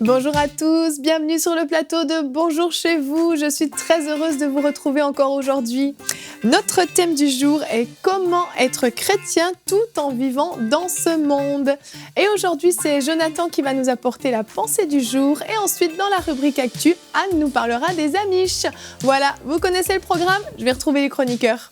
Bonjour à tous, bienvenue sur le plateau de Bonjour chez vous. Je suis très heureuse de vous retrouver encore aujourd'hui. Notre thème du jour est comment être chrétien tout en vivant dans ce monde. Et aujourd'hui, c'est Jonathan qui va nous apporter la pensée du jour. Et ensuite, dans la rubrique Actu, Anne nous parlera des Amish. Voilà, vous connaissez le programme, je vais retrouver les chroniqueurs.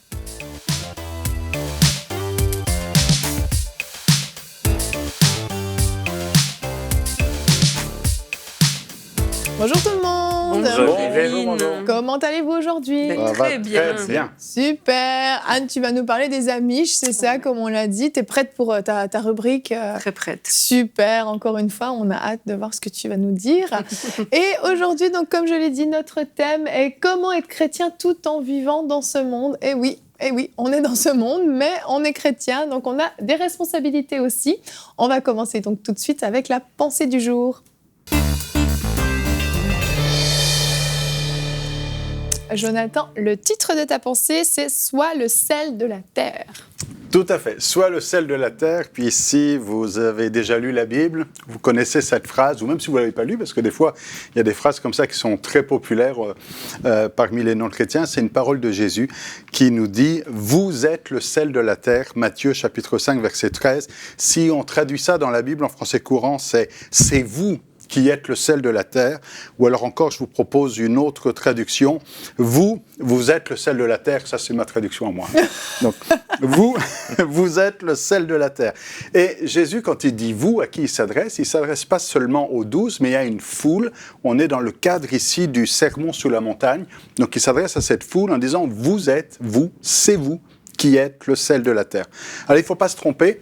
Bonjour tout le monde. Bonjour. Comment allez-vous aujourd'hui? Très bien. Super. Anne, tu vas nous parler des Amish, c'est ça, comme on l'a dit. Tu es prête pour ta rubrique? Très prête. Super. Encore une fois, on a hâte de voir ce que tu vas nous dire. Et aujourd'hui, donc, comme je l'ai dit, notre thème est comment être chrétien tout en vivant dans ce monde. Et oui, on est dans ce monde, mais on est chrétien, donc on a des responsabilités aussi. On va commencer donc tout de suite avec la pensée du jour. Jonathan, le titre de ta pensée, c'est « Sois le sel de la terre ». Tout à fait. Sois le sel de la terre. Puis si vous avez déjà lu la Bible, vous connaissez cette phrase, ou même si vous ne l'avez pas lu, parce que des fois, il y a des phrases comme ça qui sont très populaires parmi les non-chrétiens. C'est une parole de Jésus qui nous dit « Vous êtes le sel de la terre », Matthieu chapitre 5, verset 13. Si on traduit ça dans la Bible en français courant, c'est « C'est vous » qui êtes le sel de la terre, ou alors encore, je vous propose une autre traduction. Vous êtes le sel de la terre, ça c'est ma traduction à moi. Donc, vous êtes le sel de la terre. Et Jésus, quand il dit vous, à qui il s'adresse pas seulement aux 12, mais il y a une foule. On est dans le cadre ici du sermon sur la montagne. Donc, il s'adresse à cette foule en disant, c'est vous qui êtes le sel de la terre. Alors, il ne faut pas se tromper.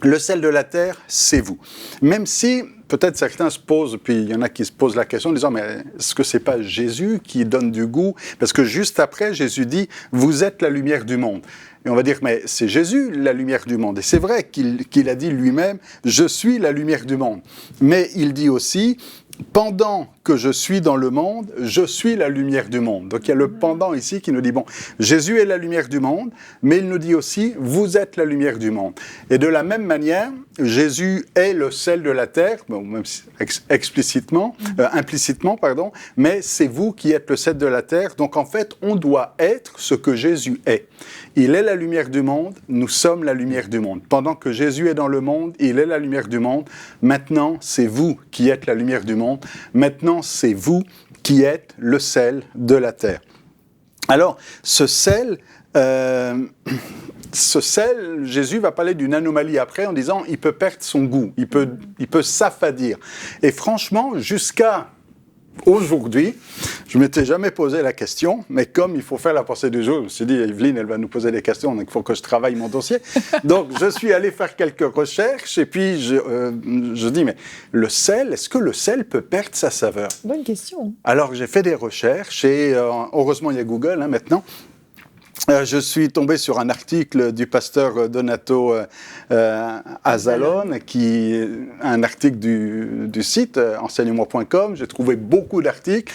Le sel de la terre, c'est vous. Même si, peut-être certains se posent, puis il y en a qui se posent la question en disant, mais est-ce que c'est pas Jésus qui donne du goût? Parce que juste après, Jésus dit, vous êtes la lumière du monde. Et on va dire, mais c'est Jésus la lumière du monde. Et c'est vrai qu'il a dit lui-même, je suis la lumière du monde. Mais il dit aussi, pendant que je suis dans le monde, je suis la lumière du monde. Donc il y a le pendant ici qui nous dit, bon, Jésus est la lumière du monde, mais il nous dit aussi, vous êtes la lumière du monde. Et de la même manière, Jésus est le sel de la terre, bon, même implicitement, mais c'est vous qui êtes le sel de la terre. Donc en fait, on doit être ce que Jésus est. Il est la lumière du monde, nous sommes la lumière du monde. Pendant que Jésus est dans le monde, il est la lumière du monde. Maintenant, c'est vous qui êtes la lumière du monde. Maintenant, c'est vous qui êtes le sel de la terre. Alors, ce sel, Jésus va parler d'une anomalie après en disant il peut perdre son goût, il peut s'affadir. Et franchement, jusqu'à aujourd'hui, je ne m'étais jamais posé la question, mais comme il faut faire la pensée du jour, je me suis dit, Evelyne, elle va nous poser des questions, donc il faut que je travaille mon dossier. Donc, je suis allé faire quelques recherches, et puis je dis, mais le sel, est-ce que le sel peut perdre sa saveur? Bonne question. Alors, j'ai fait des recherches, et heureusement, il y a Google maintenant. Je suis tombé sur un article du pasteur Donato Azalone, qui est un article du site enseigne-moi.com. J'ai trouvé beaucoup d'articles.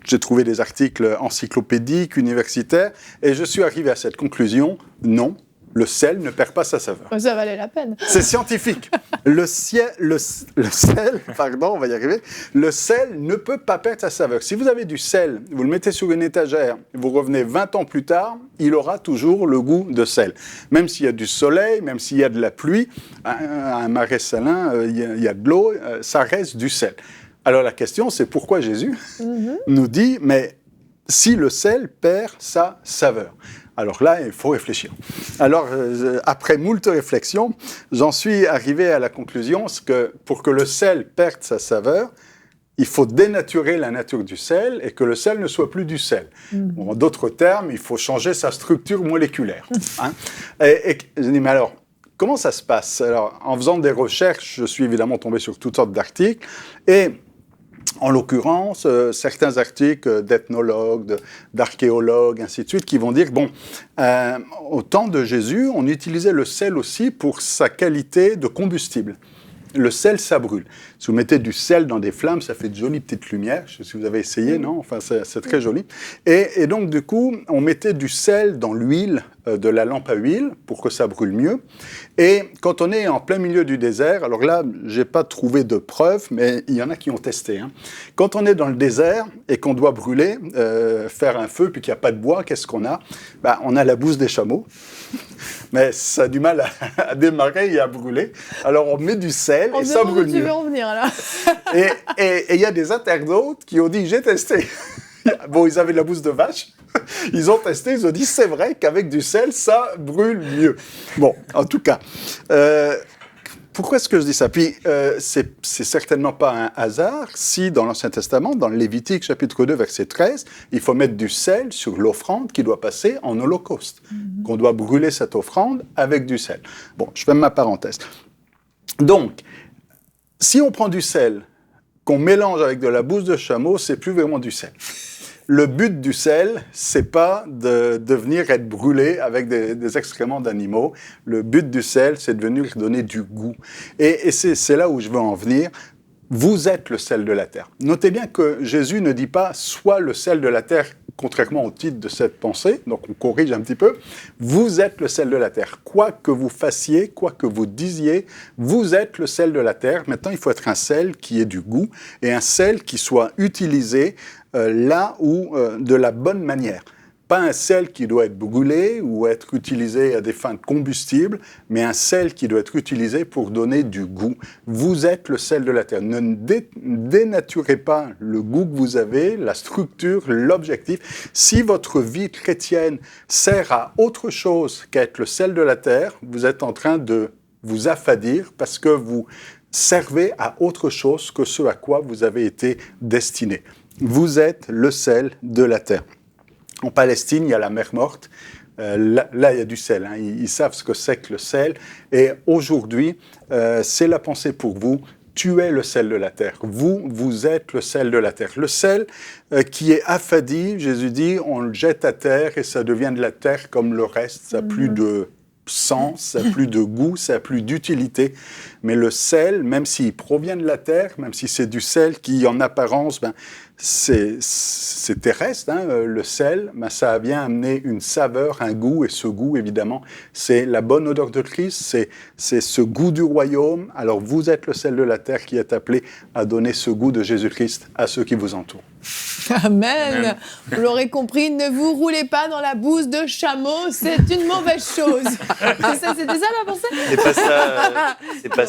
J'ai trouvé des articles encyclopédiques, universitaires, et je suis arrivé à cette conclusion, non. Le sel ne perd pas sa saveur. Ça valait la peine. C'est scientifique. Le sel, on va y arriver. Le sel ne peut pas perdre sa saveur. Si vous avez du sel, vous le mettez sur une étagère, vous revenez 20 ans plus tard, il aura toujours le goût de sel. Même s'il y a du soleil, même s'il y a de la pluie, un marais salin, il y a de l'eau, ça reste du sel. Alors la question, c'est pourquoi Jésus nous dit, mais si le sel perd sa saveur. Alors là, il faut réfléchir. Alors, après moult réflexions, j'en suis arrivé à la conclusion que pour que le sel perde sa saveur, il faut dénaturer la nature du sel et que le sel ne soit plus du sel. En d'autres termes, il faut changer sa structure moléculaire. Et je dis, mais alors, comment ça se passe? Alors, en faisant des recherches, je suis évidemment tombé sur toutes sortes d'articles et en l'occurrence, certains articles d'ethnologues, d'archéologues, ainsi de suite, qui vont dire, bon, au temps de Jésus, on utilisait le sel aussi pour sa qualité de combustible. Le sel, ça brûle. Si vous mettez du sel dans des flammes, ça fait de jolies petites lumières. Je ne sais pas si vous avez essayé, non? Enfin, c'est très joli. Et donc, du coup, on mettait du sel dans l'huile de la lampe à huile pour que ça brûle mieux. Et quand on est en plein milieu du désert, alors là, je n'ai pas trouvé de preuves, mais il y en a qui ont testé. Quand on est dans le désert et qu'on doit brûler, faire un feu, puis qu'il n'y a pas de bois, qu'est-ce qu'on a ? On a la bouse des chameaux, mais ça a du mal à démarrer et à brûler. Alors on met du sel et ça brûle mieux. Tu veux en venir là. Et il y a des internautes qui ont dit « j'ai testé ». Bon, ils avaient de la bouse de vache. Ils ont testé, ils ont dit c'est vrai qu'avec du sel, ça brûle mieux. Bon, en tout cas, pourquoi est-ce que je dis ça ? Puis, c'est certainement pas un hasard si dans l'Ancien Testament, dans le Lévitique chapitre 2, verset 13, il faut mettre du sel sur l'offrande qui doit passer en holocauste. Qu'on doit brûler cette offrande avec du sel. Bon, je ferme ma parenthèse. Donc, si on prend du sel, qu'on mélange avec de la bouse de chameau, c'est plus vraiment du sel. Le but du sel, c'est pas de venir être brûlé avec des excréments d'animaux. Le but du sel, c'est de venir donner du goût. Et c'est là où je veux en venir. Vous êtes le sel de la terre. Notez bien que Jésus ne dit pas « sois le sel de la terre », contrairement au titre de cette pensée, donc on corrige un petit peu. Vous êtes le sel de la terre. Quoi que vous fassiez, quoi que vous disiez, vous êtes le sel de la terre. Maintenant, il faut être un sel qui ait du goût et un sel qui soit utilisé là où de la bonne manière. Pas un sel qui doit être brûlé ou être utilisé à des fins de combustible, mais un sel qui doit être utilisé pour donner du goût. Vous êtes le sel de la terre. Ne dénaturez pas le goût que vous avez, la structure, l'objectif. Si votre vie chrétienne sert à autre chose qu'à être le sel de la terre, vous êtes en train de vous affadir parce que vous servez à autre chose que ce à quoi vous avez été destiné. Vous êtes le sel de la terre. En Palestine, il y a la mer Morte. Là, il y a du sel. Ils savent ce que c'est que le sel. Et aujourd'hui, c'est la pensée pour vous. Tu es le sel de la terre. Vous êtes le sel de la terre. Le sel qui est affadi, Jésus dit, on le jette à terre et ça devient de la terre comme le reste. Ça n'a plus de sens, ça n'a plus de goût, ça n'a plus d'utilité. Mais le sel, même s'il provient de la terre, même si c'est du sel qui, en apparence, c'est terrestre, le sel, ça vient amener une saveur, un goût, et ce goût, évidemment, c'est la bonne odeur de Christ, c'est ce goût du royaume. Alors vous êtes le sel de la terre qui est appelé à donner ce goût de Jésus-Christ à ceux qui vous entourent. Amen. Vous l'aurez compris, ne vous roulez pas dans la bouse de chameau, c'est une mauvaise chose. C'était ça la pensée ? C'est pas ça.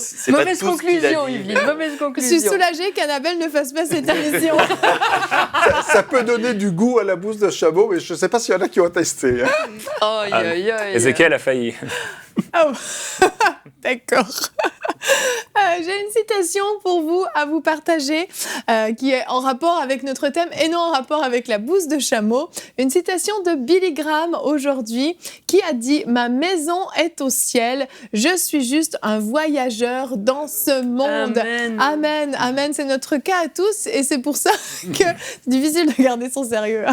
C'est pas mauvaise tout conclusion, ce qu'il a dit. Yves. Mauvaise Je conclusion. suis soulagée qu'Annabelle ne fasse pas cette émission. Ça peut donner du goût à la bouse de chameau, mais je ne sais pas s'il y en a qui ont testé. Aïe, aïe, aïe. Ézéchiel a failli. Oh. D'accord. J'ai une citation pour vous à vous partager qui est en rapport avec notre thème et non en rapport avec la bouse de chameau. Une citation de Billy Graham aujourd'hui qui a dit « Ma maison est au ciel, je suis juste un voyageur dans ce monde. » Amen. Amen, amen, c'est notre cas à tous et c'est pour ça que c'est difficile de garder son sérieux.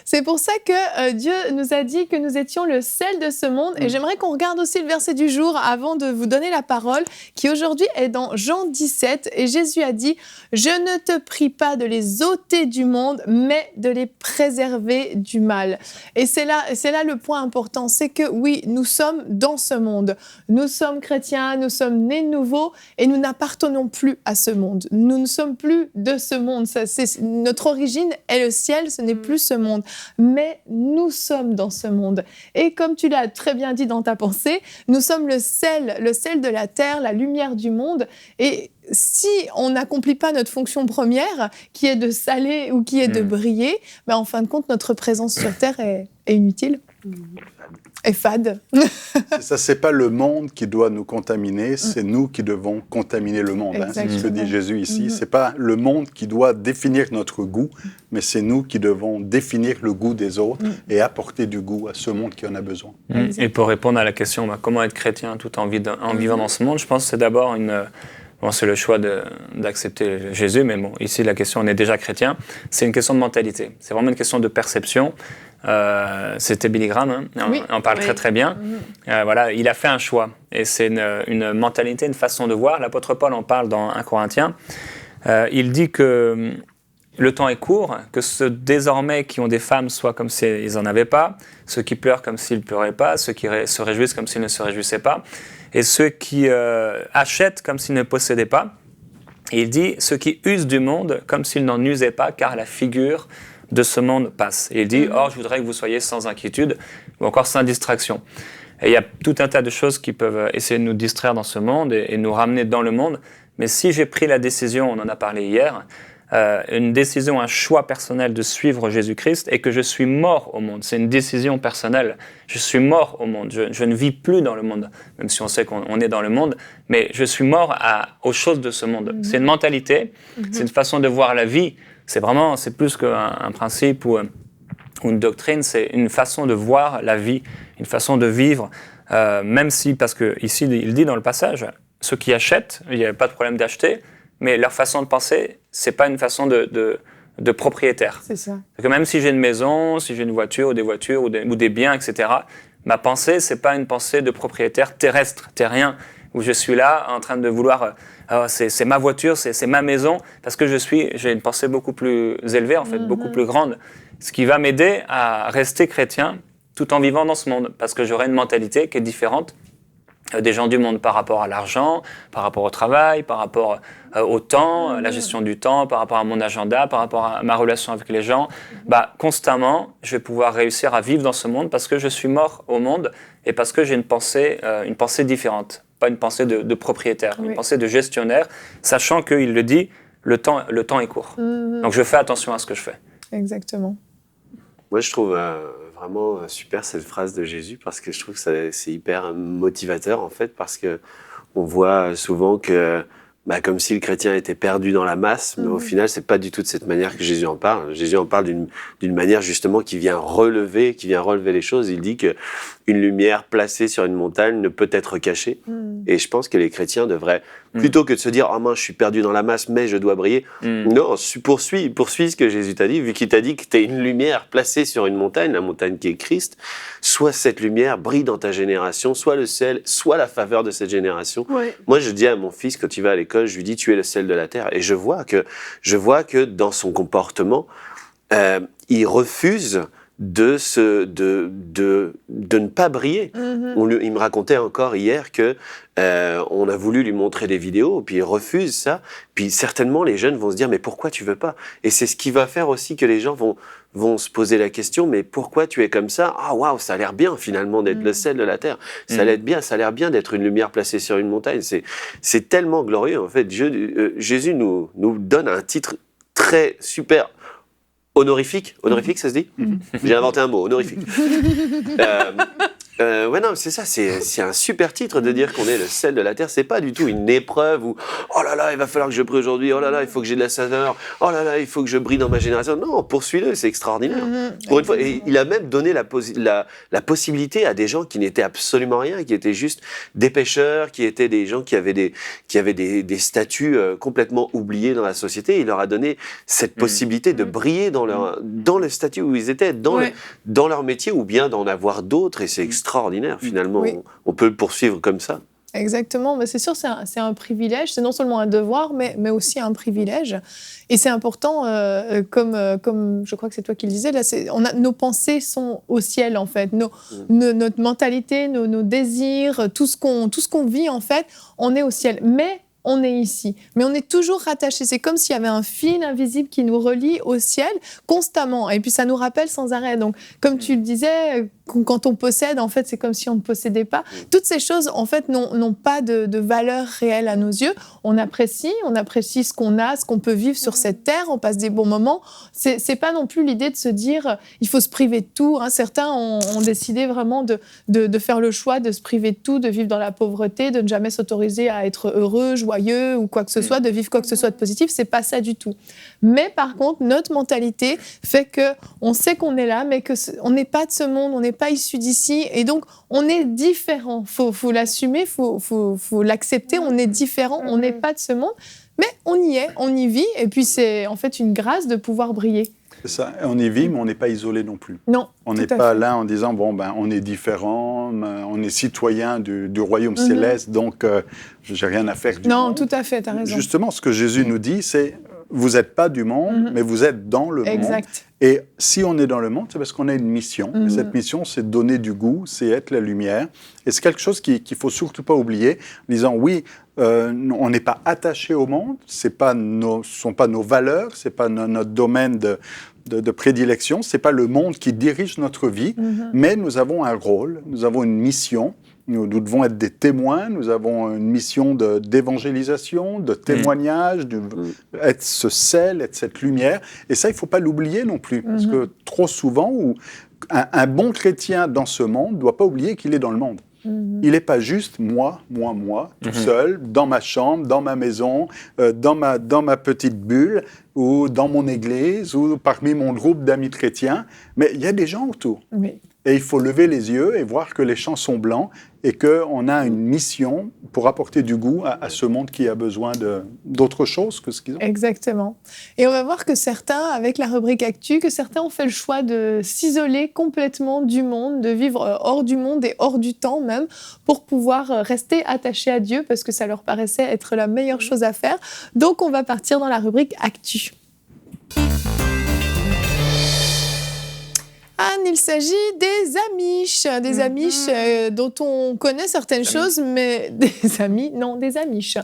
C'est pour ça que Dieu nous a dit que nous étions le sel de ce monde et j'aimerais qu'on regarde aussi le verset du jour avant de vous donner la parole qui aujourd'hui est dans Jean 17 et Jésus a dit « Je ne te prie pas de les ôter du monde, mais de les préserver du mal. » Et c'est là le point important, c'est que oui, nous sommes dans ce monde. Nous sommes chrétiens, nous sommes nés de nouveau et nous n'appartenons plus à ce monde. Nous ne sommes plus de ce monde. Notre origine est le ciel, ce n'est plus ce monde. Mais nous sommes dans ce monde. Et comme tu l'as très bien dit dans ta pensée, nous sommes le sel de la terre, la lumière du monde. Et si on n'accomplit pas notre fonction première, qui est de saler ou qui est de briller, en fin de compte, notre présence sur Terre est inutile et fade. Ça, c'est pas le monde qui doit nous contaminer, c'est nous qui devons contaminer le monde. C'est ce que dit Jésus ici. C'est pas le monde qui doit définir notre goût, mais c'est nous qui devons définir le goût des autres et apporter du goût à ce monde qui en a besoin. Et pour répondre à la question, comment être chrétien tout en vivant dans ce monde, je pense que c'est d'abord c'est le choix d'accepter Jésus, mais bon, ici la question, on est déjà chrétien, c'est une question de mentalité. C'est vraiment une question de perception. C'était Billy Graham, on en parle très très bien. Voilà, il a fait un choix et c'est une mentalité, une façon de voir. L'apôtre Paul en parle dans 1 Corinthiens. Il dit que le temps est court, que ceux désormais qui ont des femmes soient comme s'ils n'en avaient pas, ceux qui pleurent comme s'ils ne pleuraient pas, ceux qui se réjouissent comme s'ils ne se réjouissaient pas, et ceux qui achètent comme s'ils ne possédaient pas. Et il dit, ceux qui usent du monde comme s'ils n'en usaient pas, car la figure de ce monde passe. Et il dit, or, je voudrais que vous soyez sans inquiétude, ou encore sans distraction. Et il y a tout un tas de choses qui peuvent essayer de nous distraire dans ce monde et nous ramener dans le monde. Mais si j'ai pris la décision, on en a parlé hier, une décision, un choix personnel de suivre Jésus-Christ et que je suis mort au monde. C'est une décision personnelle. Je suis mort au monde. Je ne vis plus dans le monde, même si on sait qu'on est dans le monde, mais je suis mort aux choses de ce monde. C'est une mentalité, c'est une façon de voir la vie. C'est plus qu'un principe ou une doctrine, c'est une façon de voir la vie, une façon de vivre, même si, parce que ici il dit dans le passage, ceux qui achètent, il n'y a pas de problème d'acheter, mais leur façon de penser, c'est pas une façon de propriétaire. C'est ça. Que même si j'ai une maison, si j'ai une voiture ou des voitures ou des biens, etc., ma pensée, c'est pas une pensée de propriétaire terrestre, terrien, où je suis là en train de vouloir, c'est ma voiture, c'est ma maison, parce que j'ai une pensée beaucoup plus élevée, en fait, beaucoup plus grande, ce qui va m'aider à rester chrétien tout en vivant dans ce monde, parce que j'aurai une mentalité qui est différente des gens du monde par rapport à l'argent, par rapport au travail, par rapport au temps, la gestion du temps, par rapport à mon agenda, par rapport à ma relation avec les gens. Constamment, je vais pouvoir réussir à vivre dans ce monde parce que je suis mort au monde et parce que j'ai une pensée différente. Pas une pensée de propriétaire, une pensée de gestionnaire, sachant qu'il le dit, le temps est court. Donc je fais attention à ce que je fais. Exactement. Moi, je trouve vraiment super cette phrase de Jésus parce que je trouve que c'est hyper motivateur en fait parce que on voit souvent que comme si le chrétien était perdu dans la masse, mais au final, c'est pas du tout de cette manière que Jésus en parle. Jésus en parle d'une manière justement qui vient relever les choses. Il dit que une lumière placée sur une montagne ne peut être cachée. Et je pense que les chrétiens devraient, plutôt que de se dire « Ah mince, je suis perdu dans la masse, mais je dois briller », non, poursuis ce que Jésus t'a dit, vu qu'il t'a dit que tu es une lumière placée sur une montagne, la montagne qui est Christ, soit cette lumière brille dans ta génération, soit le sel, soit la faveur de cette génération. Ouais. Moi, je dis à mon fils, quand il va à l'école, je lui dis « Tu es le sel de la terre ». Et je vois que dans son comportement, il refuse de ne pas briller. Il me racontait encore hier que on a voulu lui montrer des vidéos, puis il refuse ça. Puis certainement les jeunes vont se dire mais pourquoi tu veux pas? Et c'est ce qui va faire aussi que les gens vont se poser la question mais pourquoi tu es comme ça? Ah waouh, ça a l'air bien finalement d'être le sel de la terre. Ça a l'air bien d'être une lumière placée sur une montagne. C'est tellement glorieux en fait. Jésus nous donne un titre très super. Honorifique, ça se dit? J'ai inventé un mot, honorifique. Ouais, non, c'est ça, c'est un super titre de dire qu'on est le sel de la terre. C'est pas du tout une épreuve où oh là là, il va falloir que je brille aujourd'hui, oh là là, il faut que j'ai de la saveur, oh là là, il faut que je brille dans ma génération. Non, poursuis-le, c'est extraordinaire. Pour une fois, et il a même donné la possibilité à des gens qui n'étaient absolument rien, qui étaient juste des pêcheurs, qui étaient des gens qui avaient des statuts complètement oubliés dans la société. Il leur a donné cette possibilité de briller dans le statut où ils étaient, dans leur métier, ou bien d'en avoir d'autres, et c'est extraordinaire finalement. Oui. On peut le poursuivre comme ça. Exactement, mais c'est sûr, c'est un privilège, c'est non seulement un devoir, mais aussi un privilège. Et c'est important, comme je crois que c'est toi qui le disais, là, nos pensées sont au ciel en fait, notre mentalité, nos désirs, tout ce qu'on vit en fait, on est au ciel. Mais on est ici, mais on est toujours rattaché. C'est comme s'il y avait un fil invisible qui nous relie au ciel constamment. Et puis ça nous rappelle sans arrêt. Donc, comme tu le disais, quand on possède, en fait, c'est comme si on ne possédait pas. Toutes ces choses, en fait, n'ont pas de valeur réelle à nos yeux. On apprécie ce qu'on a, ce qu'on peut vivre sur cette terre. On passe des bons moments. C'est pas non plus l'idée de se dire il faut se priver de tout. Hein. Certains ont décidé vraiment de faire le choix de se priver de tout, de vivre dans la pauvreté, de ne jamais s'autoriser à être heureux, joyeux ou quoi que ce soit, de vivre quoi que ce soit de positif. C'est pas ça du tout. Mais par contre, notre mentalité fait que on sait qu'on est là, mais que on n'est pas de ce monde, on n'est pas issu d'ici, et donc on est différent. Faut l'assumer, faut l'accepter. On est différent, on n'est pas de ce monde, mais on y est, on y vit, et puis c'est en fait une grâce de pouvoir briller. C'est ça, on y vit, mais on n'est pas isolé non plus. Non. On n'est pas là en disant on est différent, on est citoyen du royaume céleste, donc j'ai rien à faire du Non, monde. tout à fait, tu as raison. Justement, ce que Jésus nous dit, c'est vous n'êtes pas du monde, mais vous êtes dans le monde. Exact. Et si on est dans le monde, c'est parce qu'on a une mission. Et cette mission, c'est donner du goût, c'est être la lumière. Et c'est quelque chose qu'il ne faut surtout pas oublier, en disant oui, on n'est pas attaché au monde, ce ne sont pas nos valeurs, ce n'est pas notre domaine de prédilection, ce n'est pas le monde qui dirige notre vie, mais nous avons un rôle, nous avons une mission. Nous devons être des témoins, nous avons une mission d'évangélisation, de témoignage, être ce sel, être cette lumière. Et ça, il ne faut pas l'oublier non plus, parce que trop souvent, un bon chrétien dans ce monde ne doit pas oublier qu'il est dans le monde. Il n'est pas juste moi, tout seul, dans ma chambre, dans ma maison, dans ma petite bulle, ou dans mon église, ou parmi mon groupe d'amis chrétiens, mais il y a des gens autour. Oui. Et il faut lever les yeux et voir que les champs sont blancs et qu'on a une mission pour apporter du goût à ce monde qui a besoin d'autre chose que ce qu'ils ont. Exactement. Et on va voir que certains, avec la rubrique Actu, que certains ont fait le choix de s'isoler complètement du monde, de vivre hors du monde et hors du temps même, pour pouvoir rester attachés à Dieu, parce que ça leur paraissait être la meilleure chose à faire. Donc on va partir dans la rubrique Actu. Anne, il s'agit des Amish. Des Amish dont on connaît certaines choses, mais des Amish.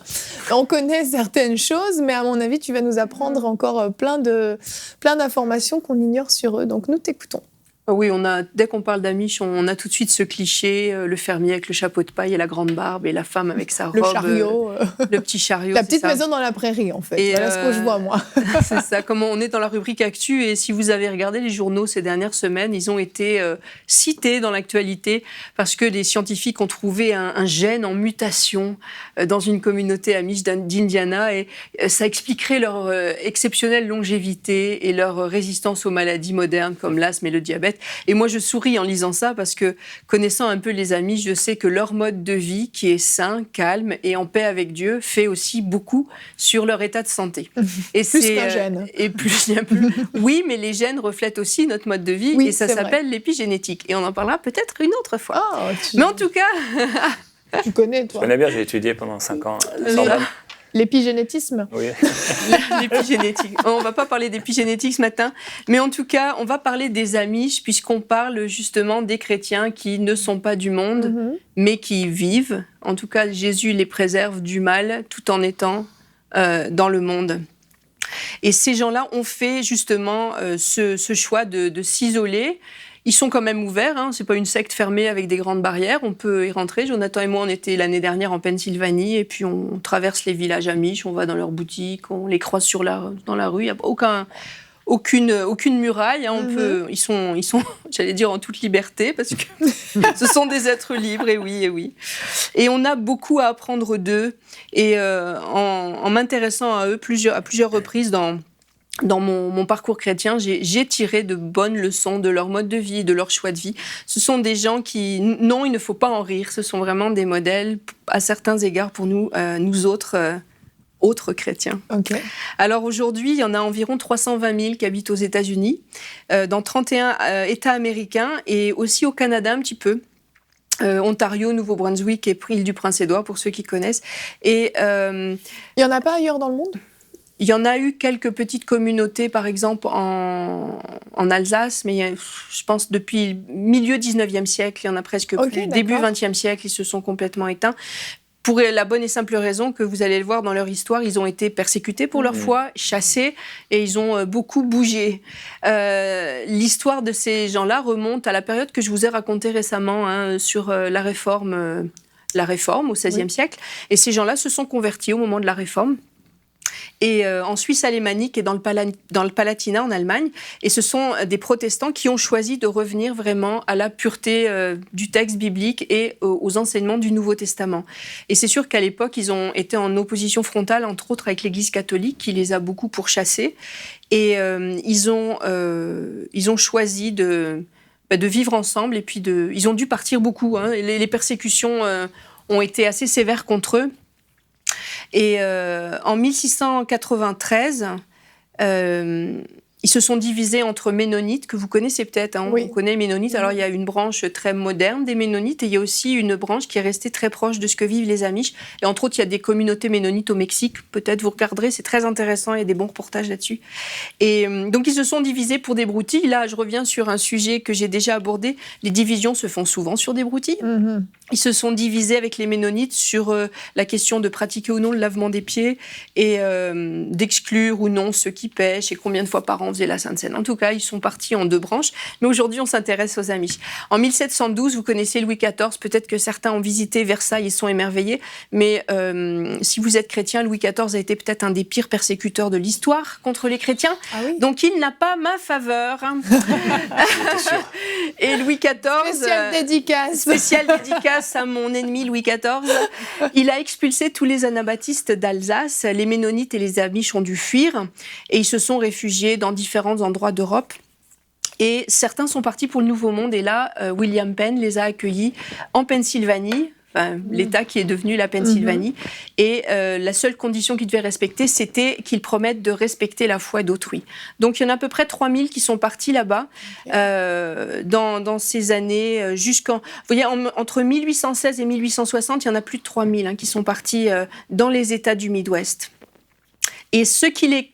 On connaît certaines choses, mais à mon avis, tu vas nous apprendre encore plein d'informations qu'on ignore sur eux. Donc nous t'écoutons. Oui, dès qu'on parle d'Amish, on a tout de suite ce cliché, le fermier avec le chapeau de paille et la grande barbe, et la femme avec sa robe. Le chariot. Le petit chariot. La petite maison dans la prairie, en fait. Et voilà ce que je vois, moi. C'est ça. Comme on est dans la rubrique Actu, et si vous avez regardé les journaux ces dernières semaines, ils ont été cités dans l'actualité parce que les scientifiques ont trouvé un gène en mutation dans une communauté Amish d'Indiana, et ça expliquerait leur exceptionnelle longévité et leur résistance aux maladies modernes comme l'asthme et le diabète. Et moi, je souris en lisant ça parce que, connaissant un peu les Amish, je sais que leur mode de vie, qui est sain, calme et en paix avec Dieu, fait aussi beaucoup sur leur état de santé. Et plus qu'un gène. Oui, mais les gènes reflètent aussi notre mode de vie, et ça s'appelle l'épigénétique. Et on en parlera peut-être une autre fois. Mais en tout cas... Tu connais, toi. Je connais bien, j'ai étudié pendant 5 ans. L'épigénétisme. Oui. L'épigénétique. On ne va pas parler d'épigénétique ce matin, mais en tout cas, on va parler des Amish, puisqu'on parle justement des chrétiens qui ne sont pas du monde, mais qui vivent. En tout cas, Jésus les préserve du mal tout en étant dans le monde. Et ces gens-là ont fait justement ce choix de s'isoler. Ils sont quand même ouverts, hein. C'est pas une secte fermée avec des grandes barrières, on peut y rentrer. Jonathan et moi, on était l'année dernière en Pennsylvanie, et puis on traverse les villages Amish, on va dans leurs boutiques, on les croise dans la rue, il n'y a aucune muraille, hein. Ils sont, j'allais dire, en toute liberté, parce que ce sont des êtres libres, et oui. Et on a beaucoup à apprendre d'eux, et en m'intéressant à eux à plusieurs reprises dans mon parcours chrétien, j'ai tiré de bonnes leçons de leur mode de vie, de leur choix de vie. Ce sont des gens qui, non, il ne faut pas en rire, ce sont vraiment des modèles à certains égards pour nous autres chrétiens. Okay. Alors aujourd'hui, il y en a environ 320 000 qui habitent aux États-Unis, dans 31 États américains, et aussi au Canada un petit peu. Ontario, Nouveau-Brunswick et Île-du-Prince-Édouard, pour ceux qui connaissent. Et, il n'y en a pas ailleurs dans le monde ? Il y en a eu quelques petites communautés, par exemple en Alsace, mais je pense depuis le milieu 19e siècle, il y en a presque plus. Début 20e siècle, ils se sont complètement éteints. Pour la bonne et simple raison que vous allez le voir dans leur histoire, ils ont été persécutés pour leur foi, chassés, et ils ont beaucoup bougé. L'histoire de ces gens-là remonte à la période que je vous ai racontée récemment, hein, sur la réforme au XVIe siècle. Et ces gens-là se sont convertis au moment de la réforme. Et en Suisse alémanique et dans le Palatinat en Allemagne. Et ce sont des protestants qui ont choisi de revenir vraiment à la pureté du texte biblique et aux enseignements du Nouveau Testament. Et c'est sûr qu'à l'époque, ils ont été en opposition frontale, entre autres avec l'Église catholique, qui les a beaucoup pourchassés. Et ils ont choisi de vivre ensemble. Et puis ils ont dû partir beaucoup, hein. Les persécutions ont été assez sévères contre eux. Et en 1693, Ils se sont divisés entre Ménonites, que vous connaissez peut-être, hein, Oui. on connaît les Ménonites. Alors il y a une branche très moderne des Ménonites et il y a aussi une branche qui est restée très proche de ce que vivent les Amish. Et entre autres, il y a des communautés ménonites au Mexique, peut-être vous regarderez, c'est très intéressant, il y a des bons reportages là-dessus. Et donc ils se sont divisés pour des broutilles. Là, je reviens sur un sujet que j'ai déjà abordé, les divisions se font souvent sur des broutilles. Ils se sont divisés avec les Ménonites sur la question de pratiquer ou non le lavement des pieds et d'exclure ou non ceux qui pêchent et combien de fois par an on faisait la Sainte Seine. En tout cas, ils sont partis en 2 branches. Mais aujourd'hui, on s'intéresse aux Amish. En 1712, vous connaissez Louis XIV. Peut-être que certains ont visité Versailles et sont émerveillés. Mais si vous êtes chrétien, Louis XIV a été peut-être un des pires persécuteurs de l'histoire contre les chrétiens. Ah oui. Donc, il n'a pas ma faveur. Et Louis XIV... Spéciale dédicace. À mon ennemi Louis XIV. Il a expulsé tous les anabaptistes d'Alsace. Les Ménonites et les Amish ont dû fuir et ils se sont réfugiés dans différents endroits d'Europe. Et certains sont partis pour le Nouveau Monde. Et là, William Penn les a accueillis en Pennsylvanie. L'État qui est devenu la Pennsylvanie. Et la seule condition qu'ils devaient respecter, c'était qu'ils promettent de respecter la foi d'autrui. Donc, il y en a à peu près 3000 qui sont partis là-bas dans ces années jusqu'en... Vous voyez, entre 1816 et 1860, il y en a plus de 3000 qui sont partis dans les États du Midwest. Et ce qui les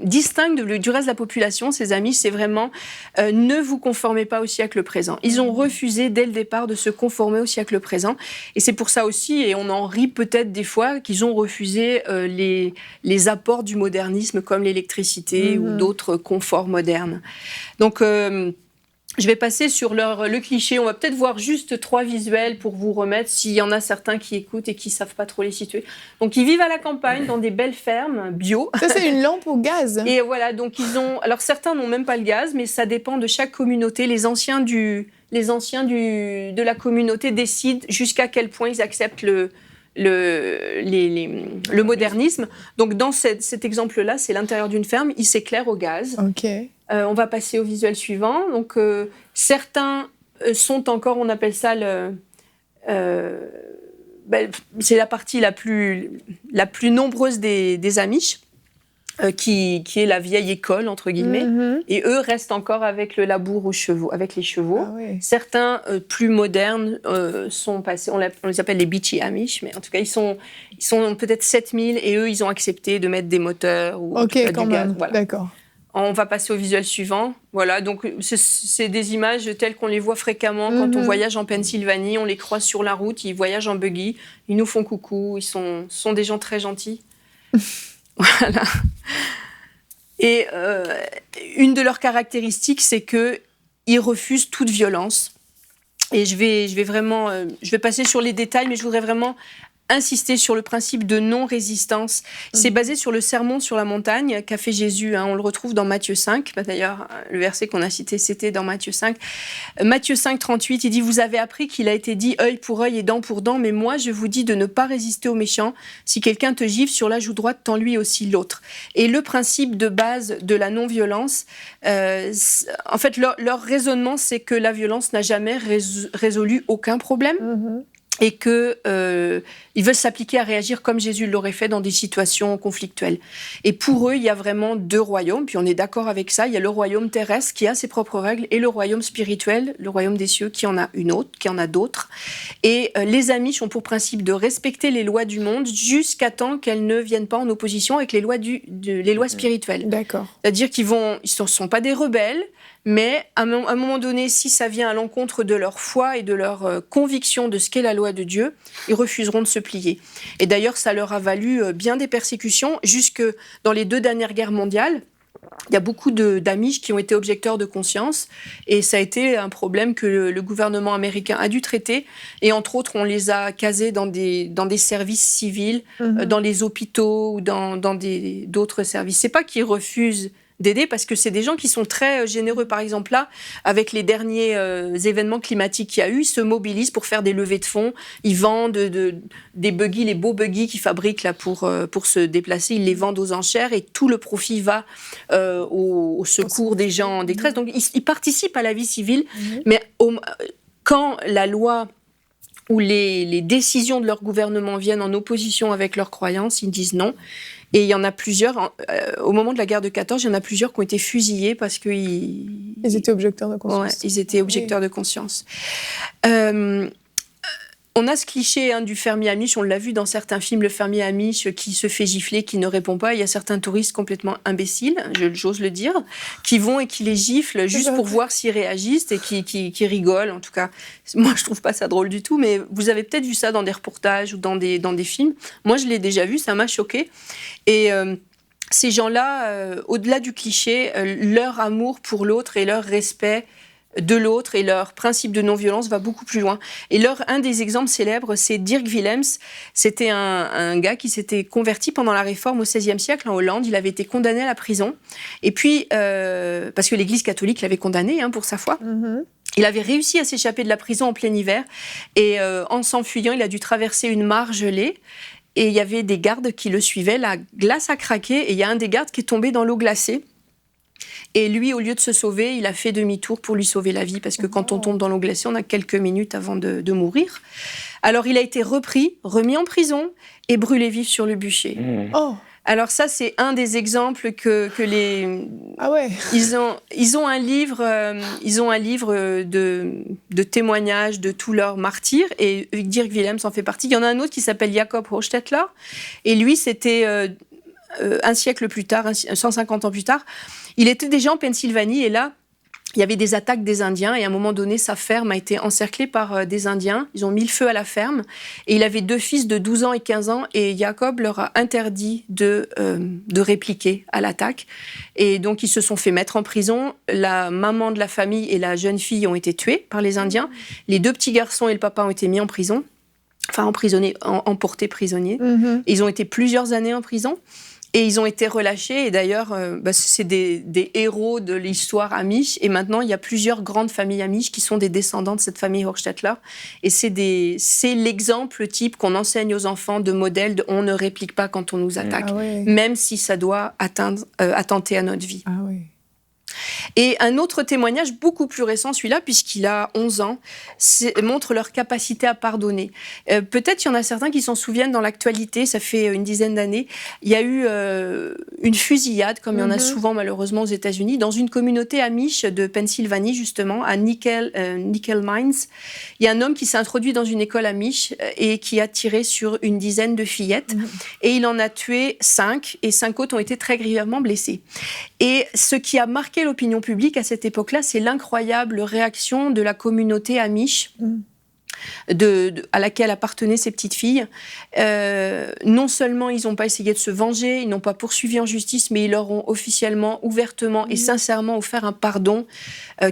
distingue du reste de la population, ces Amish, c'est vraiment ne vous conformez pas au siècle présent. Ils ont refusé dès le départ de se conformer au siècle présent. Et c'est pour ça aussi, et on en rit peut-être des fois, qu'ils ont refusé les apports du modernisme comme l'électricité ou d'autres conforts modernes. Donc... je vais passer sur le cliché. On va peut-être voir juste 3 visuels pour vous remettre s'il y en a certains qui écoutent et qui ne savent pas trop les situer. Donc, ils vivent à la campagne, dans des belles fermes bio. Ça, c'est une lampe au gaz. Et voilà, donc ils ont... Alors, certains n'ont même pas le gaz, mais ça dépend de chaque communauté. Les anciens de la communauté décident jusqu'à quel point ils acceptent le modernisme. Donc, dans cet exemple-là, c'est l'intérieur d'une ferme. Il s'éclaire au gaz. Ok. On va passer au visuel suivant. Donc, certains sont encore, on appelle ça c'est la partie la plus nombreuse des Amish, qui est la vieille école, entre guillemets. Et eux restent encore avec le labour avec les chevaux. Ah oui. Certains plus modernes sont passés, on les appelle les Beachy Amish, mais en tout cas, ils sont peut-être 7000 et eux, ils ont accepté de mettre des moteurs ou Ok, quand du gaz. même. Voilà. D'accord. On va passer au visuel suivant. Voilà, donc c'est des images telles qu'on les voit fréquemment quand on voyage en Pennsylvanie. On les croise sur la route, ils voyagent en buggy, ils nous font coucou, ils sont des gens très gentils. Voilà. Et une de leurs caractéristiques, c'est qu'ils refusent toute violence. Et je vais passer sur les détails, mais je voudrais vraiment insister sur le principe de non-résistance. C'est basé sur le sermon sur la montagne qu'a fait Jésus. On le retrouve dans Matthieu 5. D'ailleurs, le verset qu'on a cité, c'était dans Matthieu 5. Matthieu 5, 38, il dit « Vous avez appris qu'il a été dit œil pour œil et dent pour dent, mais moi, je vous dis de ne pas résister aux méchants. Si quelqu'un te gifle sur la joue droite, tends-lui aussi l'autre. » Et le principe de base de la non-violence, en fait, leur raisonnement, c'est que la violence n'a jamais résolu aucun problème. Et qu'ils veulent s'appliquer à réagir comme Jésus l'aurait fait dans des situations conflictuelles. Et pour eux, il y a vraiment 2 royaumes, puis on est d'accord avec ça. Il y a le royaume terrestre qui a ses propres règles, et le royaume spirituel, le royaume des cieux, qui en a une autre, qui en a d'autres. Et les Amish ont pour principe de respecter les lois du monde jusqu'à temps qu'elles ne viennent pas en opposition avec les lois, les lois spirituelles. D'accord. C'est-à-dire qu'ils ne sont pas des rebelles, mais à un moment donné, si ça vient à l'encontre de leur foi et de leur conviction de ce qu'est la loi de Dieu, ils refuseront de se plier. Et d'ailleurs, ça leur a valu bien des persécutions, jusque dans les 2 dernières guerres mondiales. Il y a beaucoup d'Amish qui ont été objecteurs de conscience, et ça a été un problème que le gouvernement américain a dû traiter. Et entre autres, on les a casés dans des services civils, dans les hôpitaux ou dans d'autres services. C'est pas qu'ils refusent d'aider, parce que c'est des gens qui sont très généreux. Par exemple, là, avec les derniers événements climatiques qu'il y a eu, ils se mobilisent pour faire des levées de fonds. Ils vendent des buggy, les beaux buggy qu'ils fabriquent là, pour se déplacer. Ils les vendent aux enchères et tout le profit va au secours des gens en détresse. Donc, ils participent à la vie civile. Mais quand la loi ou les décisions de leur gouvernement viennent en opposition avec leurs croyances, ils disent non. Et il y en a plusieurs, au moment de la guerre de 14, il y en a plusieurs qui ont été fusillés parce qu'ils... Ils étaient objecteurs de conscience. Ouais, ils étaient objecteurs de conscience. On a ce cliché du fermier amish, on l'a vu dans certains films, le fermier amish qui se fait gifler, qui ne répond pas. Il y a certains touristes complètement imbéciles, j'ose le dire, qui vont et qui les giflent juste pour voir s'ils réagissent et qui rigolent. En tout cas, moi, je trouve pas ça drôle du tout, mais vous avez peut-être vu ça dans des reportages ou dans des films. Moi, je l'ai déjà vu, ça m'a choquée. Et ces gens-là, au-delà du cliché, leur amour pour l'autre et leur respect de l'autre et leur principe de non-violence va beaucoup plus loin. Et un des exemples célèbres, c'est Dirk Willems. C'était un gars qui s'était converti pendant la Réforme au XVIe siècle en Hollande. Il avait été condamné à la prison. Et puis, parce que l'Église catholique l'avait condamné pour sa foi. Il avait réussi à s'échapper de la prison en plein hiver. Et en s'enfuyant, il a dû traverser une mare gelée. Et il y avait des gardes qui le suivaient. La glace a craqué et il y a un des gardes qui est tombé dans l'eau glacée. Et lui, au lieu de se sauver, il a fait demi-tour pour lui sauver la vie, parce que quand on tombe dans l'eau glacée, on a quelques minutes avant de mourir. Alors, il a été remis en prison et brûlé vif sur le bûcher. Oh. Alors ça, c'est un des exemples que les... Ah ouais. Ils ont un livre de témoignages de tous leurs martyrs, et Dirk Willems en fait partie. Il y en a un autre qui s'appelle Jakob Hostetler, et lui, c'était un siècle plus tard, 150 ans plus tard. Il était déjà en Pennsylvanie et là, il y avait des attaques des Indiens et à un moment donné, sa ferme a été encerclée par des Indiens. Ils ont mis le feu à la ferme et il avait 2 fils de 12 ans et 15 ans et Jacob leur a interdit de répliquer à l'attaque. Et donc, ils se sont fait mettre en prison. La maman de la famille et la jeune fille ont été tuées par les Indiens. Les 2 petits garçons et le papa ont été mis en prison. Enfin, emprisonnés, emportés prisonniers. Ils ont été plusieurs années en prison. Et ils ont été relâchés, et d'ailleurs, c'est des héros de l'histoire amish. Et maintenant, il y a plusieurs grandes familles amish qui sont des descendants de cette famille Hostetler. Et c'est l'exemple type qu'on enseigne aux enfants de modèle de on ne réplique pas quand on nous attaque, même si ça doit attenter à notre vie. Ah oui. Et un autre témoignage beaucoup plus récent, celui-là, puisqu'il a 11 ans, montre leur capacité à pardonner. Peut-être qu'il y en a certains qui s'en souviennent dans l'actualité, ça fait une dizaine d'années, il y a eu une fusillade, comme il y en a souvent malheureusement aux États-Unis, dans une communauté amish de Pennsylvanie, justement, à Nickel Mines. Il y a un homme qui s'est introduit dans une école amish et qui a tiré sur une dizaine de fillettes. Et il en a tué 5, et 5 autres ont été très grièvement blessés. Et ce qui a marqué l'opinion publique à cette époque-là, c'est l'incroyable réaction de la communauté amish à laquelle appartenaient ces petites filles. Non seulement ils n'ont pas essayé de se venger, ils n'ont pas poursuivi en justice, mais ils leur ont officiellement, ouvertement et sincèrement offert un pardon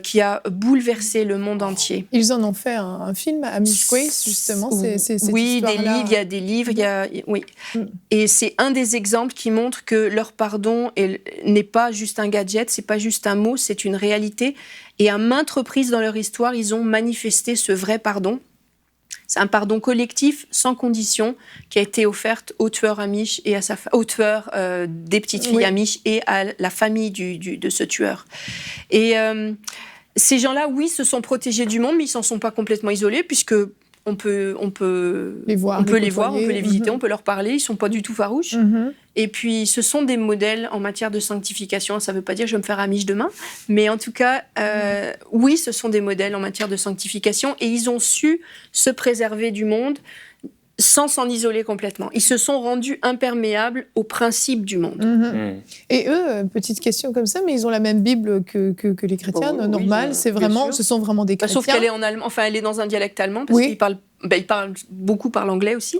qui a bouleversé le monde entier. Ils en ont fait un film, Amish Grace, justement. Oui, il y a des livres, oui. Et c'est un des exemples qui montre que leur pardon n'est pas juste un gadget, c'est pas juste un mot, c'est une réalité. Et à maintes reprises dans leur histoire, ils ont manifesté ce vrai pardon. C'est un pardon collectif, sans condition, qui a été offert au tueur amish et au tueur des petites filles amish et à la famille de ce tueur. Et ces gens-là, oui, se sont protégés du monde, mais ils s'en sont pas complètement isolés, puisque on peut les voir, on peut les visiter, on peut leur parler, ils sont pas du tout farouches. Et puis, ce sont des modèles en matière de sanctification. Ça veut pas dire que je vais me faire amish demain, mais en tout cas, oui, ce sont des modèles en matière de sanctification, et ils ont su se préserver du monde sans s'en isoler complètement. Ils se sont rendus imperméables aux principes du monde. Et eux, petite question comme ça, mais ils ont la même Bible que les chrétiens, normal. C'est vraiment, ce sont vraiment des chrétiens. Sauf qu'elle est en allemand. Enfin, elle est dans un dialecte allemand parce qu'ils parlent. Beaucoup parlent anglais aussi.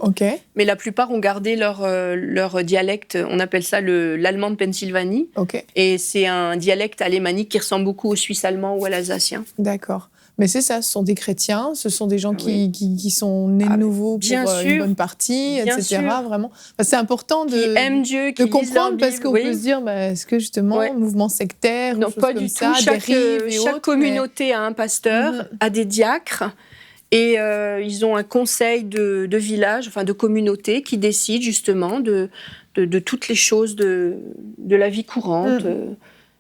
Mais la plupart ont gardé leur dialecte. On appelle ça l'allemand de Pennsylvanie. Et c'est un dialecte alémanique qui ressemble beaucoup au suisse allemand ou à l'alsacien. D'accord. Mais c'est ça, ce sont des chrétiens, ce sont des gens qui sont nés de nouveau pour une bonne partie, etc. Vraiment. C'est important qui aiment Dieu, qui de comprendre, parce qu'on peut se dire, est-ce que justement, mouvement sectaire, non, pas du tout. Chaque communauté a un pasteur, a des diacres, et ils ont un conseil de village, enfin de communauté, qui décide justement de toutes les choses de la vie courante.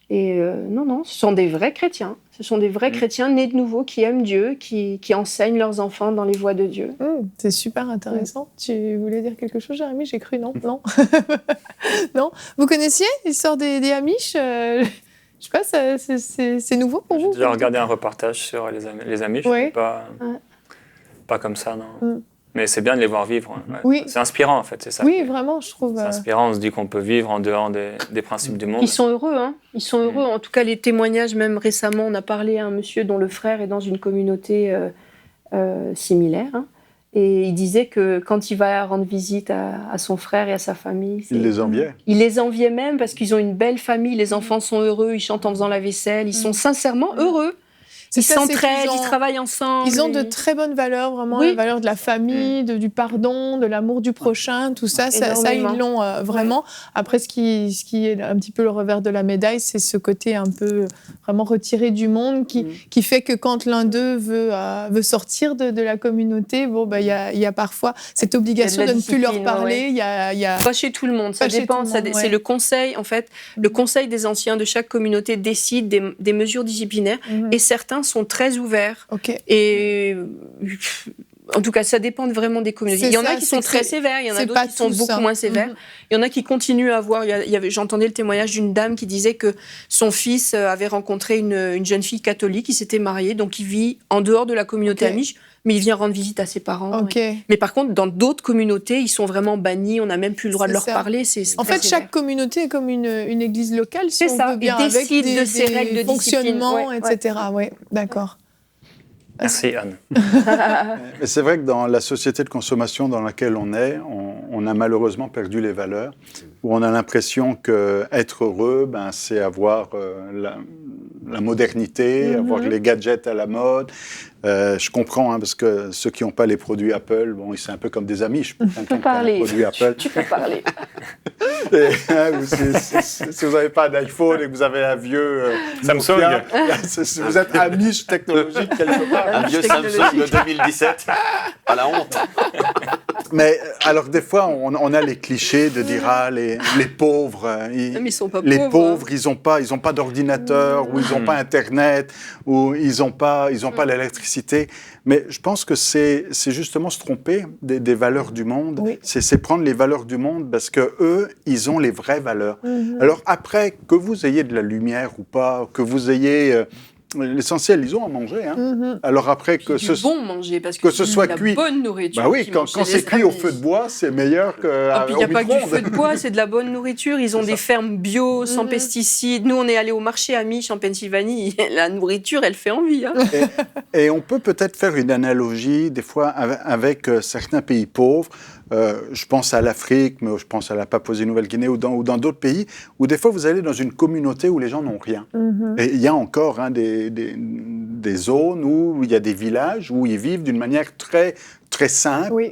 Et non, ce sont des vrais chrétiens. Ce sont des vrais chrétiens nés de nouveau qui aiment Dieu, qui enseignent leurs enfants dans les voies de Dieu. C'est super intéressant. Tu voulais dire quelque chose, Jérémy? J'ai cru, non. Non. Vous connaissiez l'histoire des Amish? Je sais pas, c'est nouveau pour vous? J'ai déjà regardé un reportage sur les Amish, Oui. Pas comme ça, non. Mais c'est bien de les voir vivre. Ouais. Oui. C'est inspirant, en fait, c'est ça. Oui, vraiment, je trouve. C'est inspirant, on se dit qu'on peut vivre en dehors des principes du monde. Ils sont heureux, hein. Ils sont heureux. En tout cas, les témoignages, même récemment, on a parlé à un monsieur dont le frère est dans une communauté similaire. Hein. Et il disait que quand il va rendre visite à son frère et à sa famille... Il les enviait. Il les enviait même parce qu'ils ont une belle famille, les enfants sont heureux, ils chantent en faisant la vaisselle, ils sont sincèrement heureux. Ils s'entraident, ils travaillent ensemble. Ils ont de très bonnes valeurs, vraiment, les valeurs de la famille, du pardon, de l'amour du prochain, tout ça, ils l'ont vraiment. Après, ce qui est un petit peu le revers de la médaille, c'est ce côté un peu vraiment retiré du monde qui fait que quand l'un d'eux veut sortir de la communauté, il y a parfois cette obligation de ne plus leur parler. Pas chez tout le monde, ça dépend. C'est le conseil, en fait. Le conseil des anciens de chaque communauté décide des mesures disciplinaires et certains sont très ouverts. Et en tout cas, ça dépend vraiment des communautés. Il y en a qui sont très sévères, il y en a d'autres qui sont beaucoup moins sévères. Il y en a qui continuent à avoir... J'entendais le témoignage d'une dame qui disait que son fils avait rencontré une jeune fille catholique, il s'était marié, donc il vit en dehors de la communauté Amish, mais il vient rendre visite à ses parents. Mais par contre, dans d'autres communautés, ils sont vraiment bannis, on n'a même plus le droit de leur parler. En fait, chaque communauté est comme une église locale, si on veut bien, avec de ses règles de fonctionnement, etc. Oui, d'accord. Merci Anne. Mais c'est vrai que dans la société de consommation dans laquelle on est, on a malheureusement perdu les valeurs, où on a l'impression qu'être heureux, c'est avoir la modernité, avoir les gadgets à la mode. Je comprends, parce que ceux qui n'ont pas les produits Apple, c'est un peu comme des amis. Je peux parler. Tu peux parler. Si vous n'avez pas d'iPhone et que vous avez un vieux Samsung, vous êtes Amish technologique quelque part. Un vieux Samsung de 2017. Pas la honte. Mais alors des fois, on a les clichés de dire les pauvres, ils sont pas les pauvres, ils n'ont pas d'ordinateur, ou ils n'ont pas Internet, ou ils n'ont pas l'électricité. Mais je pense que c'est justement se tromper des valeurs du monde. C'est prendre les valeurs du monde parce que eux, ils ont les vraies valeurs. Alors après, que vous ayez de la lumière ou pas, que vous ayez l'essentiel, ils ont à manger. Alors après que ce bon manger parce que ce soit cuit, bonne nourriture. Bah oui, quand c'est cuit au feu de bois, c'est meilleur que. Puis il n'y a pas que du feu de bois, c'est de la bonne nourriture. Ils ont des fermes bio, sans pesticides. Nous, on est allé au marché Amish en Pennsylvanie. La nourriture, elle fait envie. Et on peut peut-être faire une analogie des fois avec certains pays pauvres. Je pense à l'Afrique, mais je pense à la Papouasie-Nouvelle-Guinée ou dans d'autres pays où des fois vous allez dans une communauté où les gens n'ont rien. Et il y a encore des zones où il y a des villages où ils vivent d'une manière très simple,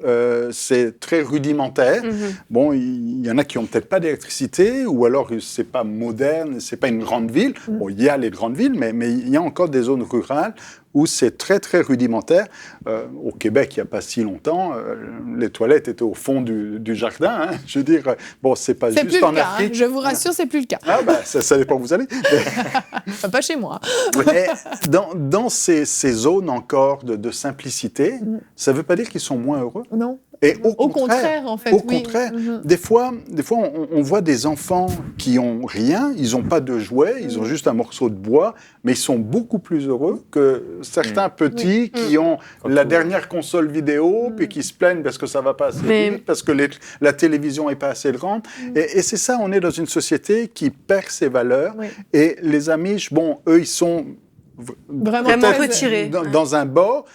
c'est très rudimentaire. Bon, il y en a qui n'ont peut-être pas d'électricité, ou alors c'est pas moderne, c'est pas une grande ville. Bon, il y a les grandes villes, mais il y a encore des zones rurales où c'est très rudimentaire. Au Québec, il n'y a pas si longtemps, les toilettes étaient au fond du jardin. Je veux dire, bon, c'est pas juste en Afrique. Je vous rassure, c'est plus le cas. Ça dépend où vous allez. Pas chez moi. Mais dans ces zones encore de simplicité, ça ne veut pas dire qu'ils sont moins heureux. Non. Et au contraire, en fait. Au contraire. Des fois, on voit des enfants qui n'ont rien, ils n'ont pas de jouets, ils ont juste un morceau de bois, mais ils sont beaucoup plus heureux que certains petits qui ont la dernière console vidéo, puis qui se plaignent parce que ça ne va pas assez vite, parce que la télévision n'est pas assez grande. Et c'est ça, on est dans une société qui perd ses valeurs. Et les Amish, eux, ils sont vraiment retirés dans un bord,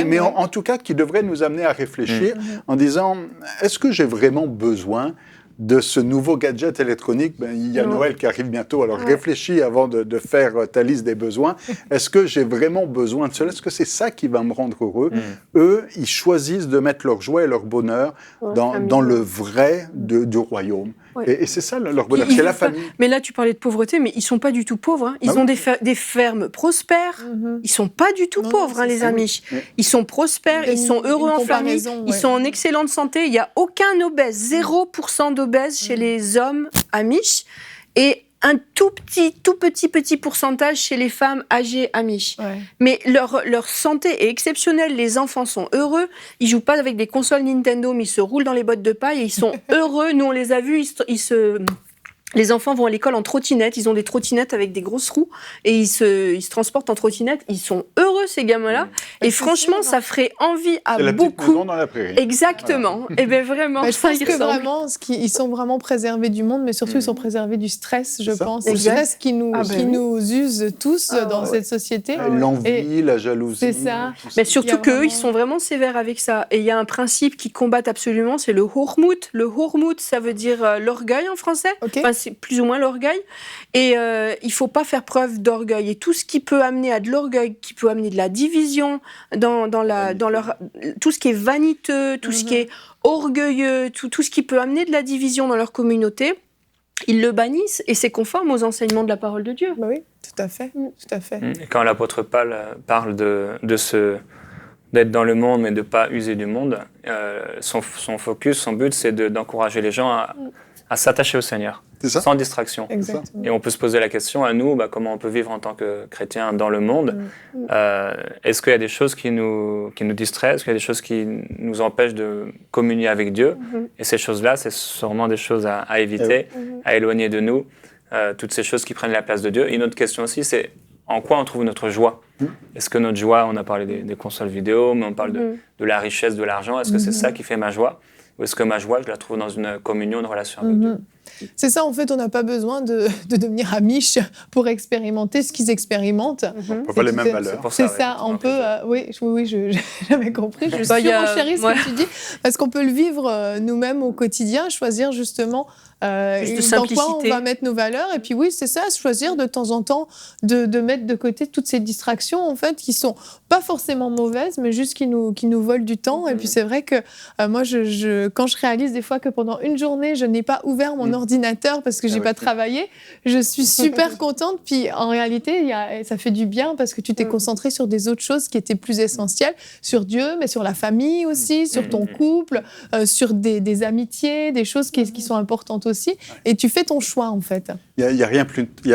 mais en tout cas qui devrait nous amener à réfléchir en disant, est-ce que j'ai vraiment besoin de ce nouveau gadget électronique? Il y a Noël qui arrive bientôt, alors réfléchis avant de faire ta liste des besoins. Est-ce que j'ai vraiment besoin de cela? Est-ce que c'est ça qui va me rendre heureux? Eux, ils choisissent de mettre leur joie et leur bonheur dans le vrai du royaume. Et c'est ça leur bonheur, c'est la famille. Mais là, tu parlais de pauvreté, mais ils ne sont pas du tout pauvres. Ils ont des fermes prospères. Ils ne sont pas du tout pauvres, les Amish. Ils sont prospères, ils sont heureux en famille, ils sont en excellente santé. Il n'y a aucun obèse, 0% d'obèse chez les hommes Amish. Et un tout petit pourcentage chez les femmes âgées amish. Ouais. Mais leur santé est exceptionnelle. Les enfants sont heureux. Ils jouent pas avec des consoles Nintendo, mais ils se roulent dans les bottes de paille et ils sont heureux. Nous, on les a vus, les enfants vont à l'école en trottinette, ils ont des trottinettes avec des grosses roues et ils se transportent en trottinette. Ils sont heureux, ces gamins-là. Et franchement, ça ferait envie à C'est la petite beaucoup. maison dans la prairie. Exactement. Et bien vraiment, Je ça pense y que ressemble. vraiment, ils sont vraiment préservés du monde, mais surtout, ils sont préservés du stress, je C'est ça. pense. Le Exact. stress qui nous use tous dans ouais. cette société. L'envie, la jalousie. C'est ça. tout Mais Il y surtout a qu'eux, vraiment- ils sont vraiment sévères avec ça. Et il y a un principe qu'ils combattent absolument, c'est le hochmut. Le hochmut, ça veut dire l'orgueil en français. Ok. Enfin, c'est plus ou moins l'orgueil. Et il faut pas faire preuve d'orgueil. Et tout ce qui peut amener à de l'orgueil, qui peut amener de la division dans leur tout ce qui est vaniteux, tout ce qui est orgueilleux, tout ce qui peut amener de la division dans leur communauté, ils le bannissent et c'est conforme aux enseignements de la parole de Dieu. Bah oui, tout à fait. Tout à fait. Et quand l'apôtre Paul parle d'être dans le monde mais de ne pas user du monde, son focus, son but, c'est d'encourager les gens à s'attacher au Seigneur, C'est ça. sans distraction. Exactement. Et on peut se poser la question à nous, comment on peut vivre en tant que chrétien dans le monde. Est-ce qu'il y a des choses qui nous distraient? Est-ce qu'il y a des choses qui nous empêchent de communier avec Dieu? Et ces choses-là, c'est sûrement des choses à éviter, à éloigner de nous. Toutes ces choses qui prennent la place de Dieu. Et une autre question aussi, c'est en quoi on trouve notre joie? Est-ce que notre joie, on a parlé des consoles vidéo, mais on parle de la richesse, de l'argent. Est-ce que c'est ça qui fait ma joie? Ou est-ce que ma joie, je la trouve dans une communion, une relation avec Dieu? C'est ça, en fait, on n'a pas besoin de devenir amiche pour expérimenter ce qu'ils expérimentent. On n'a pas les mêmes valeurs. Pour C'est ça, ça, on peut. Oui, j'avais compris. Je Bah, il y a- surenchéris ce ouais. que tu dis, parce qu'on peut le vivre nous-mêmes au quotidien, choisir justement Juste de dans quoi on simplicité. va mettre nos valeurs. Et puis oui, c'est ça, choisir de temps en temps de mettre de côté toutes ces distractions en fait qui sont pas forcément mauvaises, mais juste qui nous volent du temps. Et puis c'est vrai que moi, quand je réalise des fois que pendant une journée, je n'ai pas ouvert mon ordinateur parce que j'ai pas travaillé, je suis super contente. Puis en réalité, ça fait du bien parce que tu t'es concentré sur des autres choses qui étaient plus essentielles, sur Dieu, mais sur la famille aussi, sur ton couple, sur des amitiés, des choses qui sont importantes aussi. Et tu fais ton choix en fait. Il n'y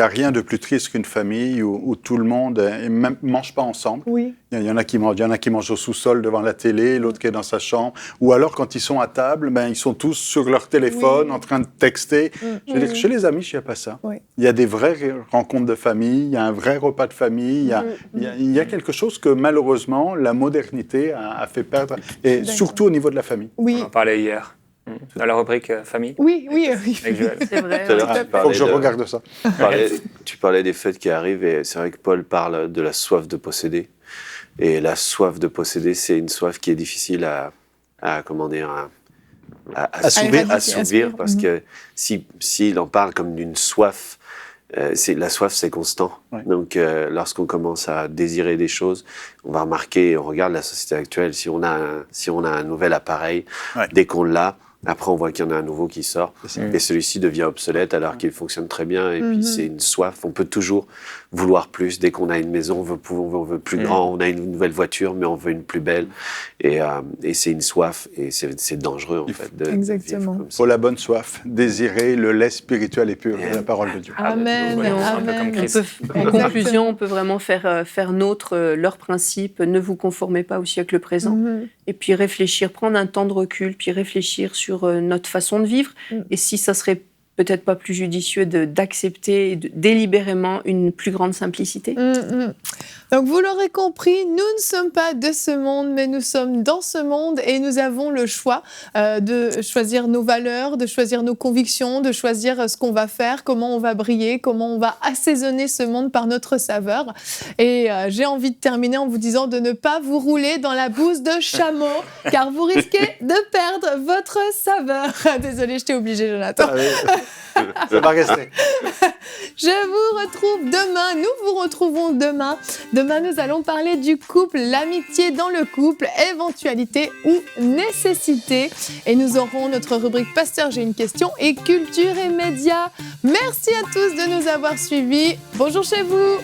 a rien de plus triste qu'une famille où tout le monde ne mange pas ensemble. Oui. Il y en a qui mangent au sous-sol devant la télé, l'autre qui est dans sa chambre. Ou alors, quand ils sont à table, ils sont tous sur leur téléphone, en train de texter. Je veux dire que chez les amis, il n'y a pas ça. Oui. Il y a des vraies rencontres de famille, il y a un vrai repas de famille. Il y a quelque chose que, malheureusement, la modernité a fait perdre, et surtout au niveau de la famille. Oui. On en parlait hier, dans la rubrique famille, Oui. avec Joël. C'est vrai. Tout à l'heure, tu Il faut parlais que je de- regarde ça. Tu parlais des fêtes qui arrivent et c'est vrai que Paul parle de la soif de posséder. Et la soif de posséder, c'est une soif qui est difficile à éradiquer, assouvir parce que s'il en parle comme d'une soif, la soif, c'est constant. Ouais. Donc, lorsqu'on commence à désirer des choses, on va remarquer, on regarde la société actuelle, si on a un nouvel appareil, dès qu'on l'a, après on voit qu'il y en a un nouveau qui sort, et celui-ci devient obsolète alors qu'il fonctionne très bien, et puis c'est une soif, on peut toujours vouloir plus, dès qu'on a une maison, on veut plus grand, on a une nouvelle voiture, mais on veut une plus belle, et c'est une soif, et c'est dangereux en fait. Exactement. Il faut la bonne soif, désirer le lait spirituel et pur de la parole de Dieu. Amen. Et on- un peu comme Amen. Christ. En conclusion, on peut vraiment faire nôtre leurs principes. Ne vous conformez pas au siècle présent. Et puis réfléchir, prendre un temps de recul, puis réfléchir sur notre façon de vivre. Et si ça serait peut-être pas plus judicieux d'accepter délibérément une plus grande simplicité. Donc vous l'aurez compris, nous ne sommes pas de ce monde, mais nous sommes dans ce monde et nous avons le choix de choisir nos valeurs, de choisir nos convictions, de choisir ce qu'on va faire, comment on va briller, comment on va assaisonner ce monde par notre saveur. Et j'ai envie de terminer en vous disant de ne pas vous rouler dans la bouse de chameau, car vous risquez de perdre votre saveur. Désolée, je t'ai obligée, Jonathan. Ça va rester. Je vous retrouve demain, nous vous retrouvons demain. Demain, nous allons parler du couple, l'amitié dans le couple, éventualité ou nécessité. Et nous aurons notre rubrique Pasteur, j'ai une question et culture et médias. Merci à tous de nous avoir suivis. Bonjour chez vous.